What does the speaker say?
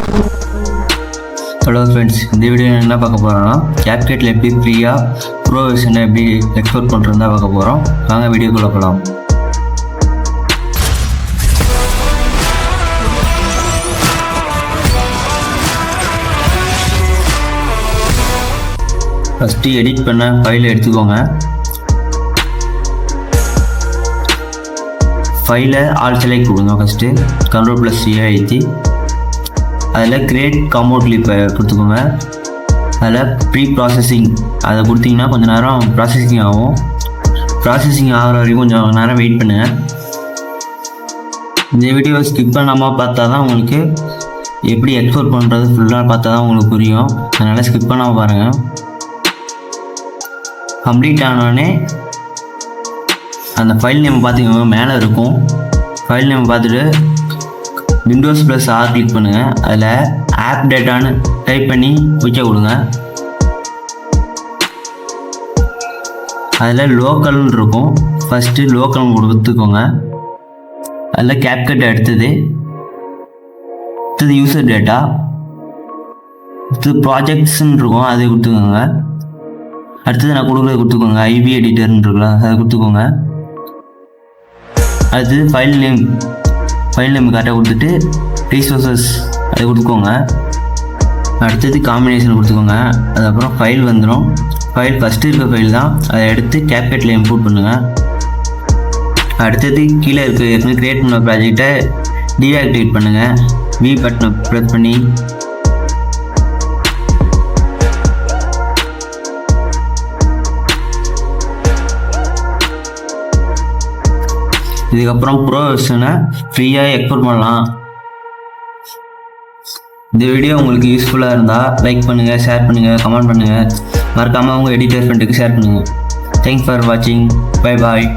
Hello friends, இந்த video என்ன பார்க்க போகிறோம்னா கேப்கட்டில் எப்படி ஃப்ரீயாக ப்ரோ வெர்ஷனை எப்படி எக்ஸ்போர்ட் பண்ணுறது தான் பார்க்க போகிறோம். வாங்க வீடியோக்குள்ளே போகலாம். ஃபஸ்ட்டு எடிட் பண்ண ஃபைலை எடுத்துக்கோங்க. ஃபைலை ஆல் செலக்ட் கொடுங்க. ஃபஸ்ட்டு Ctrl+C அழுத்தி அதில் கிரியேட் காம்பவுண்ட் கிளிப்பை கொடுத்துக்கோங்க. அதில் ப்ரீ ப்ராசஸிங் அதை கொடுத்தீங்கன்னா கொஞ்சம் நேரம் ப்ராசஸிங் ஆகும். ப்ராசஸிங் ஆகிற வரைக்கும் கொஞ்சம் நேரம் வெயிட் பண்ணுங்கள். இந்த வீடியோ ஸ்கிப் பண்ணாமல் பார்த்தா தான் உங்களுக்கு எப்படி எக்ஸ்போர்ட் பண்ணுறது ஃபுல்லாக பார்த்தா தான் உங்களுக்கு புரியும். அதனால் ஸ்கிப் பண்ணாமல் பாருங்கள். கம்ப்ளீட் ஆனோடனே அந்த ஃபைல் நேம் பார்த்திங்கன்னா மேலே இருக்கும். ஃபைல் நேம் பார்த்துட்டு Windows+R கிளிக் பண்ணுங்கள். அதில் ஆப் டேட்டான்னு டைப் பண்ணி வைக்க கொடுங்க. அதில் லோக்கல்னு இருக்கும். ஃபஸ்ட்டு லோக்கல் கொடுத்துக்கோங்க. அதில் கேப்கட் அடுத்தது யூசர் டேட்டா, அடுத்தது ப்ராஜெக்ட்ஸ்ன்னு இருக்கும், அதை கொடுத்துக்கோங்க. அடுத்தது நான் கொடுக்குறது கொடுத்துக்கோங்க. ஐவி எடிட்டர்னு இருக்குல்ல, அதை கொடுத்துக்கோங்க. அடுத்தது ஃபைல் நேம் கரெக்டாக கொடுத்துட்டு ரிசோர்ஸஸ் அதை கொடுத்துக்கோங்க. அடுத்தது காம்பினேஷன் கொடுத்துக்கோங்க. அதுக்கப்புறம் ஃபைல் வந்துடும். ஃபைல் ஃபஸ்ட்டு இருக்க ஃபைல் தான், அதை எடுத்து கேப்கட்டில் இம்போர்ட் பண்ணுங்கள். அடுத்தது கீழே இருக்க ஏற்கனவே க்ரியேட் பண்ண ப்ராஜெக்டை டீஆக்டிவேட் பண்ணுங்கள். வி பட்டனை ப்ரெஸ் பண்ணி இதுக்கப்புறம் ப்ரோ வெர்ஷனை ஃப்ரீயாக எக்ஸ்போர்ட் பண்ணலாம். இந்த வீடியோ உங்களுக்கு யூஸ்ஃபுல்லாக இருந்தால் லைக் பண்ணுங்கள், ஷேர் பண்ணுங்கள், கமெண்ட் பண்ணுங்கள். மறக்காமல் உங்கள் எடிட்டர் ஃப்ரெண்டுக்கு ஷேர் பண்ணுங்கள். தேங்க்ஸ் ஃபார் வாட்சிங். Bye bye.